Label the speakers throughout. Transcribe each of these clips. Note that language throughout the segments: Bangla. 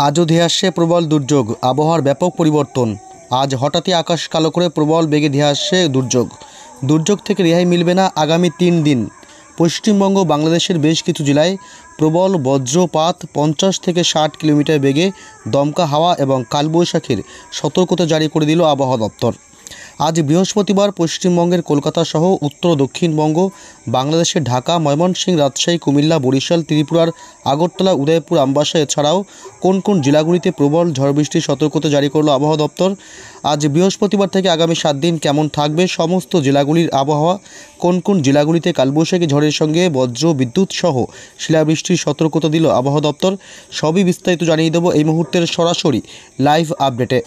Speaker 1: আজও ধেয়ে আসছে প্রবল দুর্যোগ, আবহাওয়ার ব্যাপক পরিবর্তন। আজ হঠাৎই আকাশ কালো করে প্রবল বেগে ধেয়ে আসছে দুর্যোগ থেকে রেহাই মিলবে না আগামী 3 দিন। পশ্চিমবঙ্গ বাংলাদেশের বেশ কিছু জেলায় প্রবল বজ্রপাত, 50 থেকে 60 কিলোমিটার বেগে দমকা হাওয়া এবং কালবৈশাখীর সতর্কতা জারি করে দিল আবহাওয়া দপ্তর। আজ বৃহস্পতিবার পশ্চিমবঙ্গের কলকাতা সহ উত্তর দক্ষিণবঙ্গ, বাংলাদেশের ঢাকা, ময়মনসিংহ, রাজশাহী, কুমিল্লা, বরিশাল, ত্রিপুরার আগরতলা, উদয়পুর, আমবাসা এছাড়াও কোন কোন জেলাগুলিতে প্রবল ঝড় বৃষ্টির সতর্কতা জারি করল আবহাওয়া দপ্তর। আজ বৃহস্পতিবার থেকে আগামী 7 দিন কেমন থাকবে সমস্ত জেলাগুলির আবহাওয়া, কোন কোন জেলাগুলিতে কালবৈশাখী ঝড়ের সঙ্গে বজ্র বিদ্যুৎ সহ শিলাবৃষ্টির সতর্কতা দিল আবহাওয়া দপ্তর, সবই বিস্তারিত জানিয়ে দেব এই মুহূর্তের সরাসরি লাইভ আপডেটে।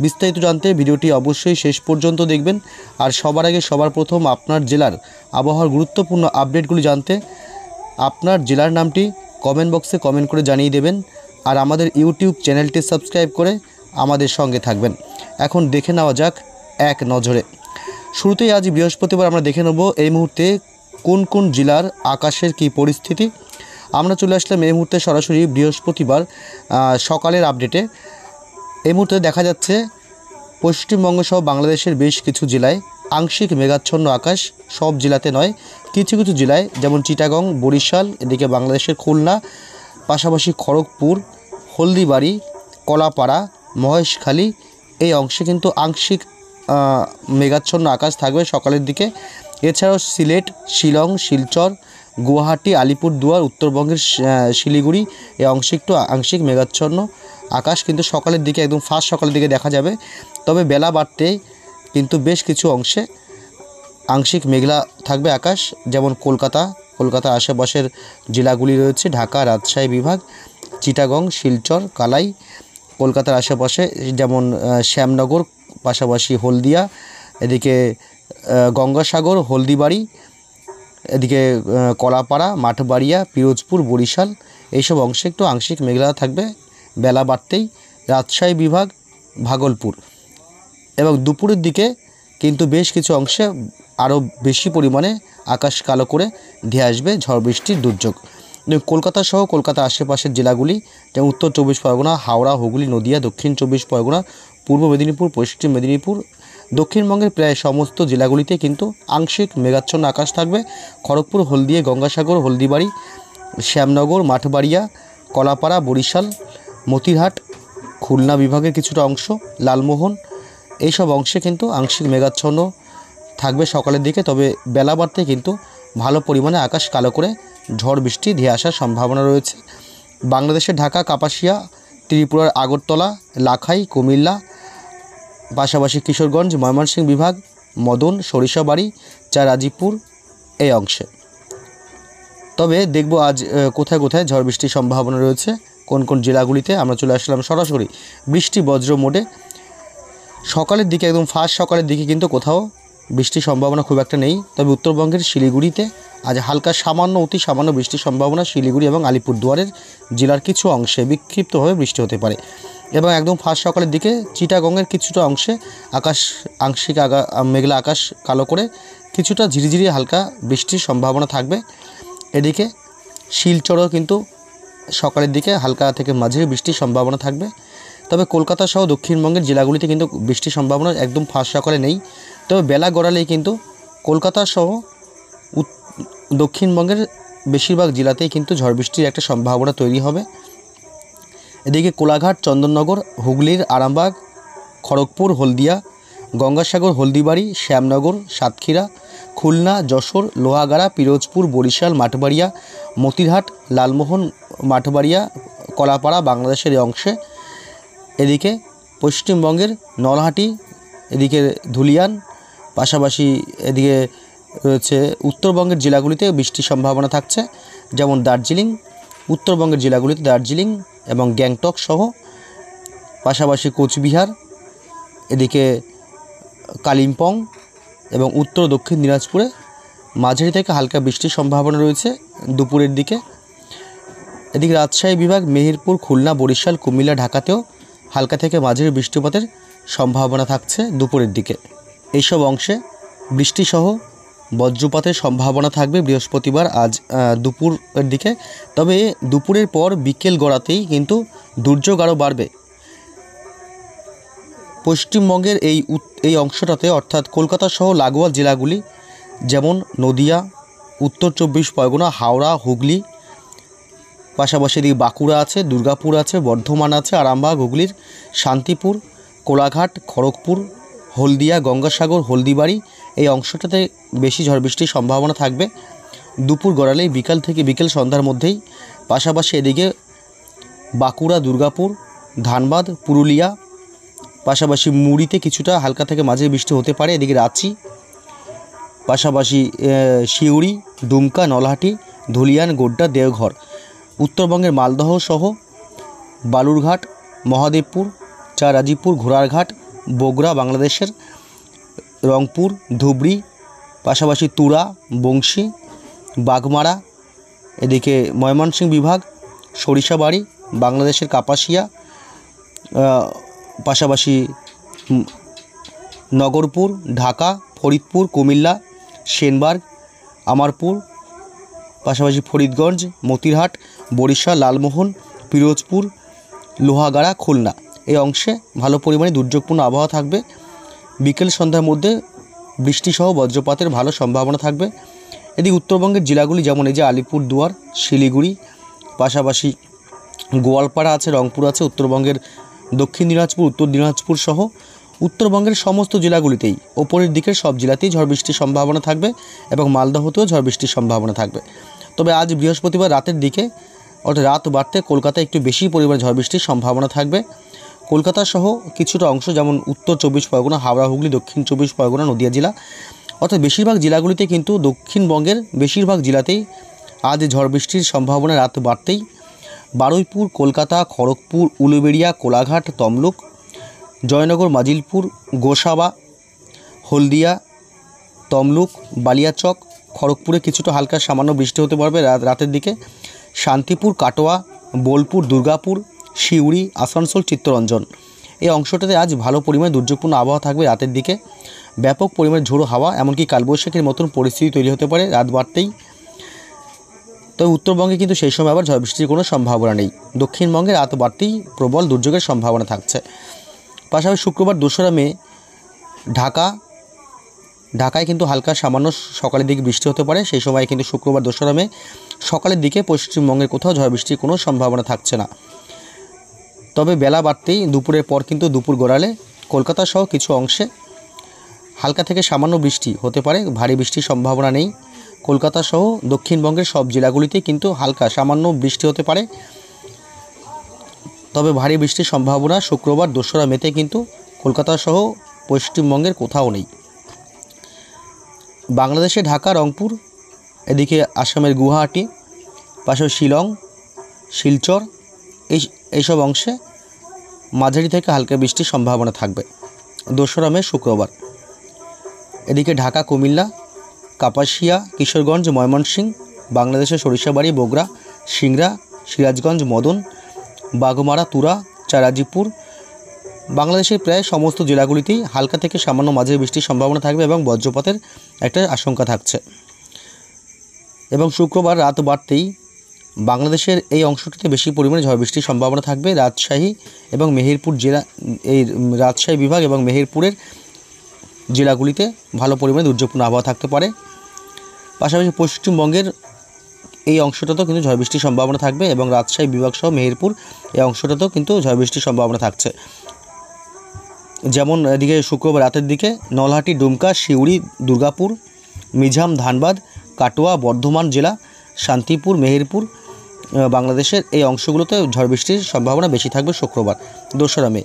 Speaker 1: বিস্তারিত জানতে ভিডিওটি অবশ্যই শেষ পর্যন্ত দেখবেন। আর সবার আগে সবার প্রথম আপনার জেলার আবহাওয়ার গুরুত্বপূর্ণ আপডেটগুলি জানতে আপনার জেলার নামটি কমেন্ট বক্সে কমেন্ট করে জানিয়ে দেবেন। আর আমাদের ইউটিউব চ্যানেলটি সাবস্ক্রাইব করে আমাদের সঙ্গে থাকবেন। এখন দেখে নেওয়া যাক এক নজরে। শুরুতেই আজ বৃহস্পতিবার আমরা দেখে নেব এই মুহূর্তে কোন কোন জেলার আকাশের কী পরিস্থিতি। আমরা চলে আসলাম এই মুহূর্তে সরাসরি বৃহস্পতিবার সকালের আপডেটে। এই মুহূর্তে দেখা যাচ্ছে পশ্চিমবঙ্গ সহ বাংলাদেশের বেশ কিছু জেলায় আংশিক মেঘাচ্ছন্ন আকাশ, সব জেলাতে নয়, কিছু কিছু জেলায় যেমন চিটাগং, বরিশাল, এদিকে বাংলাদেশের খুলনা, পাশাপাশি খড়গপুর, হলদিবাড়ি, কলাপাড়া, মহেশখালী এই অংশে কিন্তু আংশিক মেঘাচ্ছন্ন আকাশ থাকবে সকালের দিকে। এছাড়াও সিলেট, শিলং, শিলচর, গুয়াহাটি, আলিপুরদুয়ার, উত্তরবঙ্গের শিলিগুড়ি এই অংশে একটু আংশিক মেঘাচ্ছন্ন আকাশ কিন্তু সকালের দিকে, একদম ফার্স্ট সকালের দিকে দেখা যাবে। তবে বেলা বাড়তে কিন্তু বেশ কিছু অংশে আংশিক মেঘলা থাকবে আকাশ, যেমন কলকাতার আশেপাশের জেলাগুলি রয়েছে ঢাকা, রাজশাহী বিভাগ, চিটাগং, শিলচর, কালাই, কলকাতার আশেপাশে যেমন শ্যামনগর, পাশাপাশি হলদিয়া, এদিকে গঙ্গাসাগর, হলদিবাড়ি, এদিকে কলাপাড়া, মাঠবাড়িয়া, পিরোজপুর, বরিশাল এইসব অংশে একটু আংশিক মেঘলা থাকবে বেলা বাড়তেই। রাজশাহী বিভাগ, ভাগলপুর এবং দুপুরের দিকে কিন্তু বেশ কিছু অংশে আরও বেশি পরিমাণে আকাশ কালো করে ধেয়ে আসবে ঝড় বৃষ্টির দুর্যোগ। কলকাতা সহ কলকাতা আশেপাশের জেলাগুলি যেমন উত্তর 24 পরগনা, হাওড়া, হুগলি, নদিয়া, দক্ষিণ 24 পরগনা, পূর্ব মেদিনীপুর, পশ্চিম মেদিনীপুর, দক্ষিণবঙ্গের প্রায় সমস্ত জেলাগুলিতে কিন্তু আংশিক মেঘাচ্ছন্ন আকাশ থাকবে। খড়গপুর, হলদিয়া, গঙ্গাসাগর, হলদিবাড়ি, শ্যামনগর, মাঠবাড়িয়া, কলাপাড়া, বরিশাল, মতিরহাট, খুলনা বিভাগের কিছুটা অংশ, লালমোহন এইসব অংশে কিন্তু আংশিক মেঘাচ্ছন্ন থাকবে সকালের দিকে। তবে বেলা বাড়তে কিন্তু ভালো পরিমাণে আকাশ কালো করে ঝড় বৃষ্টি ধেয়ে আসার সম্ভাবনা রয়েছে। বাংলাদেশের ঢাকা, কাপাসিয়া, ত্রিপুরার আগরতলা, লাখাই, কুমিল্লা, পাশাপাশি কিশোরগঞ্জ, ময়মনসিংহ বিভাগ, মদন, সরিষাবাড়ি, রাজীবপুর এই অংশে। তবে দেখব আজ কোথায় কোথায় ঝড় বৃষ্টির সম্ভাবনা রয়েছে, কোন কোন জেলাগুলিতে। আমরা চলে আসলাম সরাসরি বৃষ্টি বজ্র মোডে। সকালের দিকে একদম ফার্স্ট সকালের দিকে কিন্তু কোথাও বৃষ্টির সম্ভাবনা খুব একটা নেই। তবে উত্তরবঙ্গের শিলিগুড়িতে আজ হালকা সামান্য অতি সামান্য বৃষ্টির সম্ভাবনা। শিলিগুড়ি এবং আলিপুরদুয়ারের জেলার কিছু অংশে বিক্ষিপ্তভাবে বৃষ্টি হতে পারে। এবং একদম ফার্স্ট সকালের দিকে চিটাগংয়ের কিছুটা অংশে আকাশ আংশিক মেঘলা আকাশ কালো করে কিছুটা ঝিরিঝিরি হালকা বৃষ্টির সম্ভাবনা থাকবে। এদিকে শিলচরেও কিন্তু সকালের দিকে হালকা থেকে মাঝারি বৃষ্টির সম্ভাবনা থাকবে। তবে কলকাতা সহ দক্ষিণবঙ্গের জেলাগুলিতে কিন্তু বৃষ্টির সম্ভাবনা একদম ফার্স্ট সকালে নেই। তবে বেলা গড়ালেই কিন্তু কলকাতা সহ দক্ষিণবঙ্গের বেশিরভাগ জেলাতেই কিন্তু ঝড় বৃষ্টির একটা সম্ভাবনা তৈরি হবে। এদিকে কোলাঘাট, চন্দননগর, হুগলির আরামবাগ, খড়গপুর, হলদিয়া, গঙ্গাসাগর, হলদিবাড়ি, শ্যামনগর, সাতক্ষীরা, খুলনা, যশোর, লোহাগাড়া, পিরোজপুর, বরিশাল, মাঠবাড়িয়া, মতিরহাট, লালমোহন, মাঠবাড়িয়া, কলাপাড়া বাংলাদেশের এই অংশে। এদিকে পশ্চিমবঙ্গের নলহাটি, এদিকে ধুলিয়ান, পাশাপাশি এদিকে রয়েছে উত্তরবঙ্গের জেলাগুলিতে বৃষ্টির সম্ভাবনা থাকছে, যেমন দার্জিলিং, উত্তরবঙ্গের জেলাগুলিতে দার্জিলিং এবং গ্যাংটক সহ, পাশাপাশি কোচবিহার, এদিকে কালিম্পং এবং উত্তর দক্ষিণ দিনাজপুরে মাঝারি থেকে হালকা বৃষ্টির সম্ভাবনা রয়েছে দুপুরের দিকে। এদিকে রাজশাহী বিভাগ, মেহেরপুর, খুলনা, বরিশাল, কুমিল্লা, ঢাকাতেও হালকা থেকে মাঝারি বৃষ্টিপাতের সম্ভাবনা থাকছে দুপুরের দিকে। এইসব অংশে বৃষ্টিসহ বজ্রপাতের সম্ভাবনা থাকবে বৃহস্পতিবার আজ দুপুরের দিকে। তবে দুপুরের পর বিকেল গড়াতেই কিন্তু দুর্যোগ আরও বাড়বে। পশ্চিমবঙ্গের এই অংশটাতে অর্থাৎ কলকাতা সহ লাগোয়া জেলাগুলি যেমন নদিয়া, উত্তর 24 পরগনা, হাওড়া, হুগলি, পাশাপাশি এদিকে বাঁকুড়া আছে, দুর্গাপুর আছে, বর্ধমান আছে, আরামবাগ, হুগলির শান্তিপুর, কোলাঘাট, খড়গপুর, হলদিয়া, গঙ্গাসাগর, হলদিবাড়ি এই অংশটাতে বেশি ঝড় বৃষ্টির সম্ভাবনা থাকবে দুপুর গড়ালেই বিকেল সন্ধ্যার মধ্যেই। পাশাপাশি এদিকে বাঁকুড়া, দুর্গাপুর, ধানবাদ, পুরুলিয়া, পাশাপাশি মুড়িতে কিছুটা হালকা থেকে মাঝারি বৃষ্টি হতে পারে। এদিকে রাঁচি, পাশাপাশি সিউড়ি, দুমকা, নলহাটি, ধুলিয়ান, গোড্ডা, দেওঘর, উত্তরবঙ্গের মালদহ সহ বালুরঘাট, মহাদেবপুর, রাজীবপুর, ঘোড়ারঘাট, বগুড়া বাংলাদেশের, রংপুর, ধুবড়ি, পাশাপাশি তুরা, বংশী, বাগমারা, এদিকে ময়মনসিংহ বিভাগ, সরিষাবাড়ি বাংলাদেশের কাপাসিয়া, পাশাপাশি নগরপুর, ঢাকা, ফরিদপুর, কুমিল্লা, সেনবার্গ, আমারপুর, পাশাপাশি ফরিদগঞ্জ, মতিরহাট, বরিশাল, লালমোহন, পিরোজপুর, লোহাগাড়া, খুলনা এই অংশে ভালো পরিমাণে দুর্যোগপূর্ণ আবহাওয়া থাকবে। বিকেল সন্ধ্যার মধ্যে বৃষ্টিসহ বজ্রপাতের ভালো সম্ভাবনা থাকবে। এদিকে উত্তরবঙ্গের জেলাগুলি যেমন এই যে আলিপুরদুয়ার, শিলিগুড়ি, পাশাপাশি গোয়ালপাড়া আছে, রংপুর আছে, উত্তরবঙ্গের দক্ষিণ দিনাজপুর, উত্তর দিনাজপুর সহ উত্তরবঙ্গের সমস্ত জেলাগুলিতেই ওপরের দিকের সব জেলাতেই ঝড় বৃষ্টির সম্ভাবনা থাকবে এবং মালদহতেও ঝড় বৃষ্টির সম্ভাবনা থাকবে। তবে আজ বৃহস্পতিবার রাতের দিকে অর্থাৎ রাত বাড়তে কলকাতায় একটু বেশি পরিমাণে ঝড় বৃষ্টির সম্ভাবনা থাকবে। কলকাতা সহ কিছুটা অংশ যেমন উত্তর 24 পরগনা, হাওড়া, হুগলি, দক্ষিণ 24 পরগনা, নদিয়া জেলা অর্থাৎ বেশিরভাগ জেলাগুলিতে কিন্তু দক্ষিণবঙ্গের বেশিরভাগ জেলাতেই আজ ঝড় বৃষ্টির সম্ভাবনা রাত বাড়তেই বারুইপুর, কলকাতা, খড়গপুর, উলুবেড়িয়া, কোলাঘাট, তমলুক, জয়নগর, মাজিলপুর, গোসাবা, হলদিয়া, তমলুক, বালিয়াচক, খড়গপুরে কিছুটা হালকা সামান্য বৃষ্টি হতে পারবে রাতের দিকে। শান্তিপুর, কাটোয়া, বোলপুর, দুর্গাপুর, সিউড়ি, আসানসোল, চিত্তরঞ্জন এই অংশটাতে আজ ভালো পরিমাণে দুর্যোগপূর্ণ আবহাওয়া থাকবে রাতের দিকে। ব্যাপক পরিমাণে ঝোড়ো হাওয়া এমনকি কালবৈশাখীর মতন পরিস্থিতি তৈরি হতে পারে রাত বাড়তেই। তবে উত্তরবঙ্গে কিন্তু সেই সময় আবার ঝড় বৃষ্টির কোনো সম্ভাবনা নেই। দক্ষিণবঙ্গে রাত বাড়তেই প্রবল দুর্যোগের সম্ভাবনা থাকছে। পাশাপাশি শুক্রবার 2রা মে ঢাকায় কিন্তু হালকা সামান্য সকালের দিকে বৃষ্টি হতে পারে। সেই সময় কিন্তু শুক্রবার 2রা মে সকালের দিকে পশ্চিমবঙ্গের কোথাও ঝড় বৃষ্টির কোনো সম্ভাবনা থাকছে না। তবে বেলা বাড়তেই দুপুরের পর কিন্তু দুপুর গড়ালে কলকাতা সহ কিছু অংশে হালকা থেকে সামান্য বৃষ্টি হতে পারে, ভারী বৃষ্টির সম্ভাবনা নেই। কলকাতা সহ দক্ষিণবঙ্গের সব জেলাগুলিতে কিন্তু হালকা সামান্য বৃষ্টি হতে পারে। তবে ভারী বৃষ্টির সম্ভাবনা শুক্রবার 2রা মেতে কিন্তু কলকাতা সহ পশ্চিমবঙ্গের কোথাও নেই। বাংলাদেশে ঢাকা, রংপুর, এদিকে আসামের গুয়াহাটি, পাশাপাশি শিলং, শিলচর এইসব অংশে মাঝারি থেকে হালকা বৃষ্টির সম্ভাবনা থাকবে 2রা মে শুক্রবার। এদিকে ঢাকা, কুমিল্লা, কাপাসিয়া, কিশোরগঞ্জ, ময়মনসিংহ, বাংলাদেশের সরিষাবাড়ি, বগুড়া, সিংড়া, সিরাজগঞ্জ, মদন, বাগমারা, তুরা, রাজীবপুর বাংলাদেশের প্রায় সমস্ত জেলাগুলিতেই হালকা থেকে সামান্য মাঝারি বৃষ্টির সম্ভাবনা থাকবে এবং বজ্রপাতের একটা আশঙ্কা থাকছে। এবং শুক্রবার রাত বাড়তেই বাংলাদেশের এই অংশটিতে বেশি পরিমাণে ঝড় বৃষ্টির সম্ভাবনা থাকবে। রাজশাহী এবং মেহেরপুর জেলা, এই রাজশাহী বিভাগ এবং মেহেরপুরের জেলাগুলিতে ভালো পরিমাণে দুর্যোগপূর্ণ আবহাওয়া থাকতে পারে। পাশাপাশি পশ্চিমবঙ্গের এই অংশটাতেও কিন্তু ঝড় বৃষ্টির সম্ভাবনা থাকবে এবং রাজশাহী বিভাগ সহ মেহেরপুর এই অংশটাতেও কিন্তু ঝড় বৃষ্টির সম্ভাবনা থাকছে। যেমন এদিকে শুক্রবার রাতের দিকে নলহাটি, ডুমকা, সিউড়ি, দুর্গাপুর, মিঝাম, ধানবাদ, কাটোয়া, বর্ধমান জেলা, শান্তিপুর, মেহেরপুর বাংলাদেশের এই অংশগুলোতে ঝড় বৃষ্টির সম্ভাবনা বেশি থাকবে শুক্রবার 2রা মে।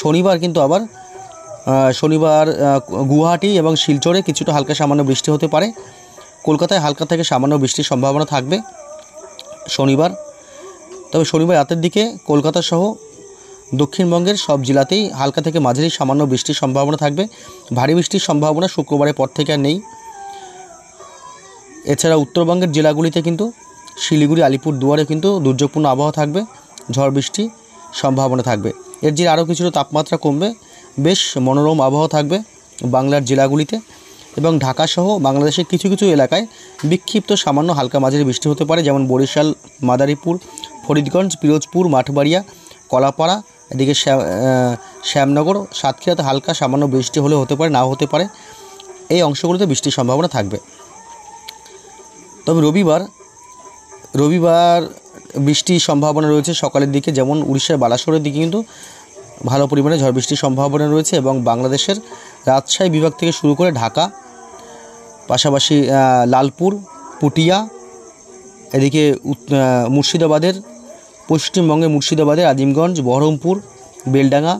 Speaker 1: শনিবার কিন্তু আবার গুয়াহাটি এবং শিলচরে কিছুটা হালকা সামান্য বৃষ্টি হতে পারে। কলকাতায় হালকা থেকে সামান্য বৃষ্টির সম্ভাবনা থাকবে শনিবার। তবে শনিবার রাতের দিকে কলকাতা সহ দক্ষিণবঙ্গের সব জেলাতেই হালকা থেকে মাঝারি সামান্য বৃষ্টির সম্ভাবনা থাকবে। ভারী বৃষ্টির সম্ভাবনা শুক্রবারের পর থেকে আর নেই। এছাড়া উত্তরবঙ্গের জেলাগুলিতে কিন্তু শিলিগুড়ি, আলিপুরদুয়ারে কিন্তু দুর্যোগপূর্ণ আবহাওয়া থাকবে, ঝড় বৃষ্টি সম্ভাবনা থাকবে। এর জেরে আরও কিছুটা তাপমাত্রা কমবে, বেশ মনোরম আবহাওয়া থাকবে বাংলার জেলাগুলিতে। এবং ঢাকাসহ বাংলাদেশের কিছু কিছু এলাকায় বিক্ষিপ্ত সামান্য হালকা মাঝারি বৃষ্টি হতে পারে, যেমন বরিশাল, মাদারীপুর, ফরিদগঞ্জ, পিরোজপুর, মাঠবাড়িয়া, কলাপাড়া, এদিকে শ্যামনগর, সাতক্ষীরাতে হালকা সামান্য বৃষ্টি হলে হতে পারে, নাও হতে পারে। এই অংশগুলোতে বৃষ্টির সম্ভাবনা থাকবে। তবে রবিবার বৃষ্টির সম্ভাবনা রয়েছে সকালের দিকে, যেমন উড়িষ্যার বালাসোরের দিকে কিন্তু ভালো পরিমাণে ঝড় বৃষ্টির সম্ভাবনা রয়েছে এবং বাংলাদেশের রাজশাহী বিভাগ থেকে শুরু করে ঢাকা, পাশাপাশি লালপুর, পুটিয়া, এদিকে মুর্শিদাবাদের, পশ্চিমবঙ্গে মুর্শিদাবাদের আজিমগঞ্জ, বহরমপুর, বেলডাঙ্গা,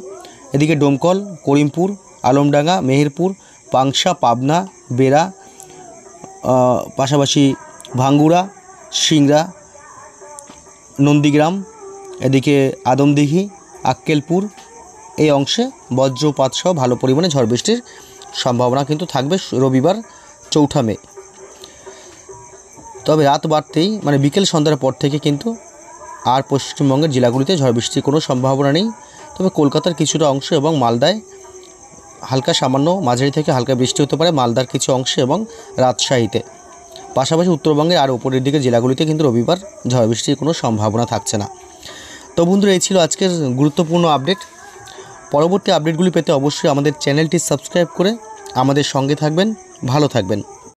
Speaker 1: এদিকে ডোমকল, করিমপুর, আলমডাঙ্গা, মেহেরপুর, পাংশা, পাবনা, বেড়া, পাশাপাশি ভাঙ্গুড়া, সিংড়া, নন্দীগ্রাম, এদিকে আদমদিঘি, আক্কেলপুর, এই অংশে বজ্রপাত সহ ভালো পরিমাণে ঝড় বৃষ্টির সম্ভাবনা কিন্তু থাকবে রবিবার 4 মে। তবে রাত বাড়তেই মানে বিকেল সন্ধ্যার পর থেকে কিন্তু আর পশ্চিমবঙ্গের জেলাগুলিতে ঝড় বৃষ্টির কোনো সম্ভাবনা নেই। তবে কলকাতার কিছুটা অংশ এবং মালদায় হালকা সামান্য মাঝারি থেকে হালকা বৃষ্টি হতে পারে, মালদার কিছু অংশে এবং রাজশাহীতে। পাশাপাশি উত্তরবঙ্গের আর উপরের দিকে জেলাগুলিতে কিন্তু রবিবার ঝড় বৃষ্টির কোনো সম্ভাবনা থাকছে না। তো বন্ধুরা, এই ছিল আজকের গুরুত্বপূর্ণ আপডেট। পরবর্তী আপডেটগুলি পেতে অবশ্যই আমাদের চ্যানেলটি সাবস্ক্রাইব করে আমাদের সঙ্গে থাকবেন। ভালো থাকবেন।